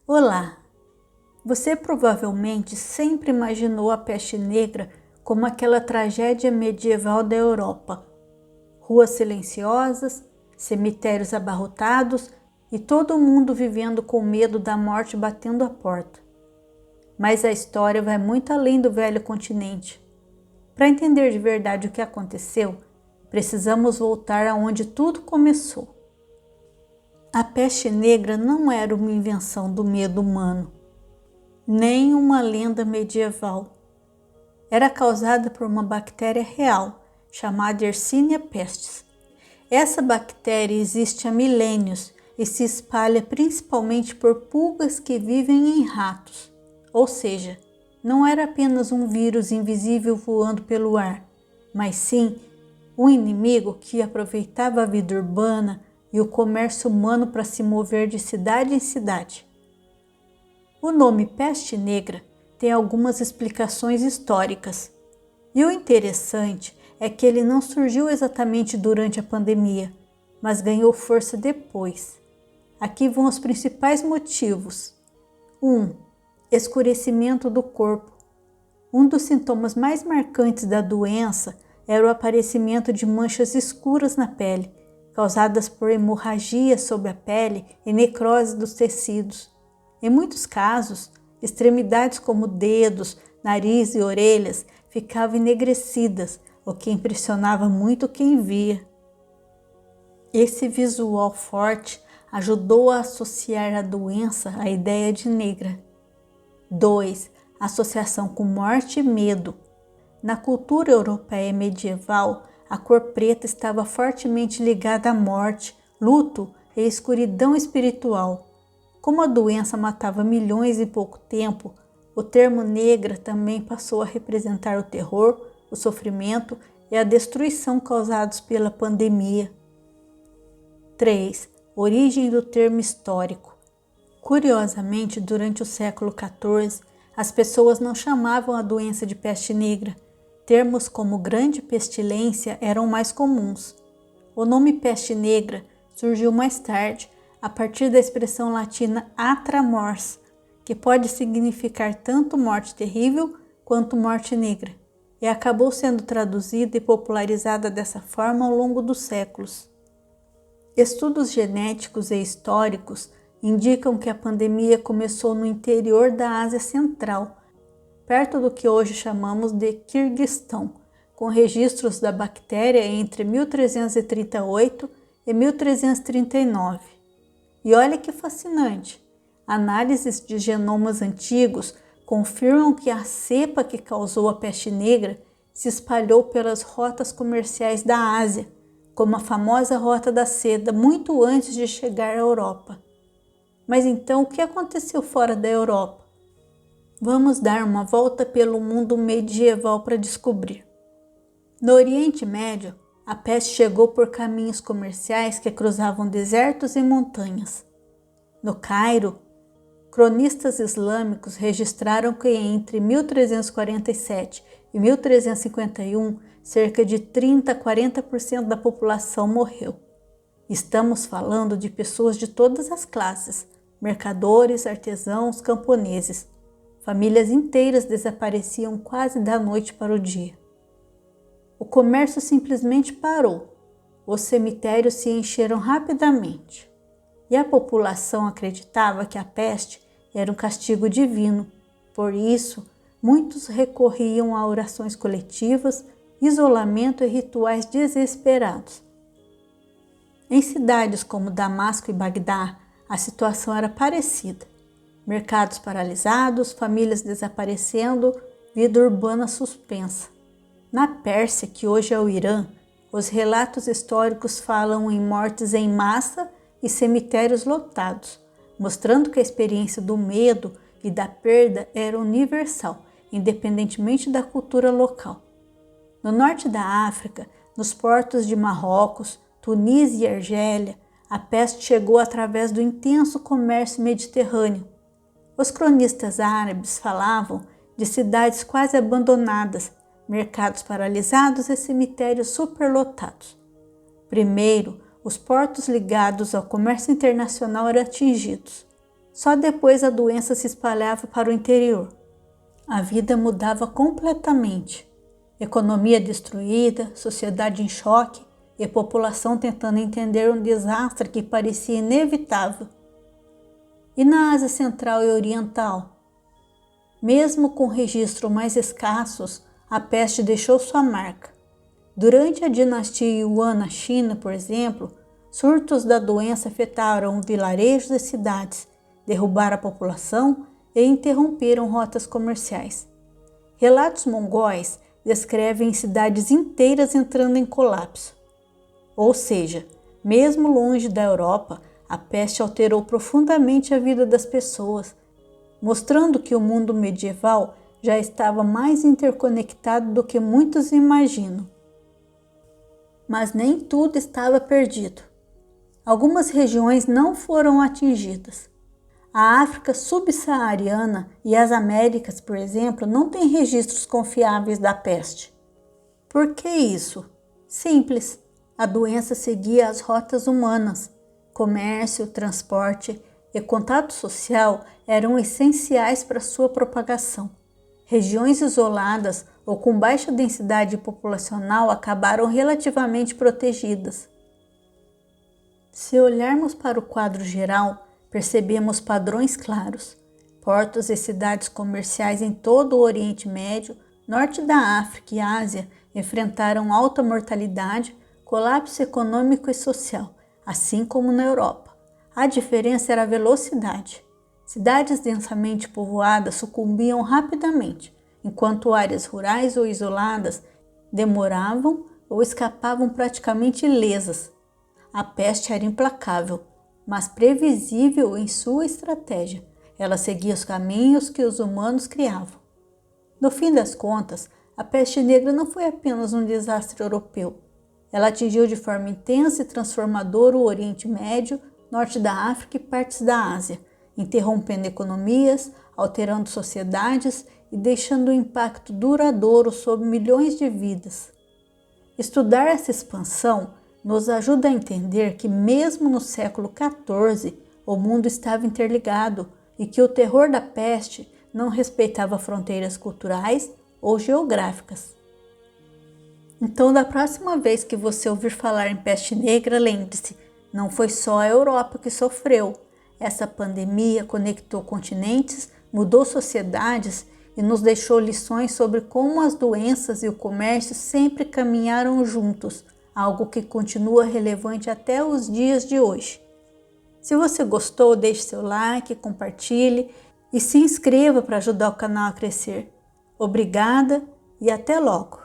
Olá! Você provavelmente sempre imaginou a peste negra como aquela tragédia medieval da Europa. Ruas silenciosas, cemitérios abarrotados e todo mundo vivendo com medo da morte batendo a porta. Mas a história vai muito além do velho continente. Para entender de verdade o que aconteceu, precisamos voltar aonde tudo começou. A peste negra não era uma invenção do medo humano, nem uma lenda medieval. Era causada por uma bactéria real, chamada Yersinia pestis. Essa bactéria existe há milênios e se espalha principalmente por pulgas que vivem em ratos. Ou seja, não era apenas um vírus invisível voando pelo ar, mas sim um inimigo que aproveitava a vida urbana e o comércio humano para se mover de cidade em cidade. O nome peste negra tem algumas explicações históricas, e o interessante é que ele não surgiu exatamente durante a pandemia, mas ganhou força depois. Aqui vão os principais motivos. 1. Escurecimento do corpo. Um dos sintomas mais marcantes da doença era o aparecimento de manchas escuras na pele, causadas por hemorragia sobre a pele e necrose dos tecidos. Em muitos casos, extremidades como dedos, nariz e orelhas ficavam enegrecidas, o que impressionava muito quem via. Esse visual forte ajudou a associar a doença à ideia de negra. 2. Associação com morte e medo. Na cultura europeia medieval, a cor preta estava fortemente ligada à morte, luto e escuridão espiritual. Como a doença matava milhões em pouco tempo, o termo negra também passou a representar o terror, o sofrimento e a destruição causados pela pandemia. 3. Origem do termo histórico. Curiosamente, durante o século XIV, as pessoas não chamavam a doença de peste negra. Termos como grande pestilência eram mais comuns. O nome peste negra surgiu mais tarde, a partir da expressão latina atra mors, que pode significar tanto morte terrível quanto morte negra, e acabou sendo traduzida e popularizada dessa forma ao longo dos séculos. Estudos genéticos e históricos indicam que a pandemia começou no interior da Ásia Central, perto do que hoje chamamos de Quirguistão, com registros da bactéria entre 1338 e 1339. E olha que fascinante! Análises de genomas antigos confirmam que a cepa que causou a peste negra se espalhou pelas rotas comerciais da Ásia, como a famosa Rota da Seda, muito antes de chegar à Europa. Mas então, o que aconteceu fora da Europa? Vamos dar uma volta pelo mundo medieval para descobrir. No Oriente Médio, a peste chegou por caminhos comerciais que cruzavam desertos e montanhas. No Cairo, cronistas islâmicos registraram que entre 1347 e 1351, cerca de 30 a 40% da população morreu. Estamos falando de pessoas de todas as classes, mercadores, artesãos, camponeses. Famílias inteiras desapareciam quase da noite para o dia. O comércio simplesmente parou. Os cemitérios se encheram rapidamente. E a população acreditava que a peste era um castigo divino. Por isso, muitos recorriam a orações coletivas, isolamento e rituais desesperados. Em cidades como Damasco e Bagdá, a situação era parecida. Mercados paralisados, famílias desaparecendo, vida urbana suspensa. Na Pérsia, que hoje é o Irã, os relatos históricos falam em mortes em massa e cemitérios lotados, mostrando que a experiência do medo e da perda era universal, independentemente da cultura local. No norte da África, nos portos de Marrocos, Tunísia e Argélia, a peste chegou através do intenso comércio mediterrâneo. Os cronistas árabes falavam de cidades quase abandonadas, mercados paralisados e cemitérios superlotados. Primeiro, os portos ligados ao comércio internacional eram atingidos. Só depois a doença se espalhava para o interior. A vida mudava completamente. Economia destruída, sociedade em choque e população tentando entender um desastre que parecia inevitável. E na Ásia Central e Oriental? Mesmo com registros mais escassos, a peste deixou sua marca. Durante a dinastia Yuan na China, por exemplo, surtos da doença afetaram vilarejos e cidades, derrubaram a população e interromperam rotas comerciais. Relatos mongóis descrevem cidades inteiras entrando em colapso. Ou seja, mesmo longe da Europa, a peste alterou profundamente a vida das pessoas, mostrando que o mundo medieval já estava mais interconectado do que muitos imaginam. Mas nem tudo estava perdido. Algumas regiões não foram atingidas. A África subsaariana e as Américas, por exemplo, não têm registros confiáveis da peste. Por que isso? Simples. A doença seguia as rotas humanas. Comércio, transporte e contato social eram essenciais para sua propagação. Regiões isoladas ou com baixa densidade populacional acabaram relativamente protegidas. Se olharmos para o quadro geral, percebemos padrões claros. Portos e cidades comerciais em todo o Oriente Médio, norte da África e Ásia enfrentaram alta mortalidade, colapso econômico e social, assim como na Europa. A diferença era a velocidade. Cidades densamente povoadas sucumbiam rapidamente, enquanto áreas rurais ou isoladas demoravam ou escapavam praticamente ilesas. A peste era implacável, mas previsível em sua estratégia. Ela seguia os caminhos que os humanos criavam. No fim das contas, a peste negra não foi apenas um desastre europeu. Ela atingiu de forma intensa e transformadora o Oriente Médio, norte da África e partes da Ásia, interrompendo economias, alterando sociedades e deixando um impacto duradouro sobre milhões de vidas. Estudar essa expansão nos ajuda a entender que mesmo no século XIV o mundo estava interligado e que o terror da peste não respeitava fronteiras culturais ou geográficas. Então, da próxima vez que você ouvir falar em peste negra, lembre-se, não foi só a Europa que sofreu. Essa pandemia conectou continentes, mudou sociedades e nos deixou lições sobre como as doenças e o comércio sempre caminharam juntos, algo que continua relevante até os dias de hoje. Se você gostou, deixe seu like, compartilhe e se inscreva para ajudar o canal a crescer. Obrigada e até logo!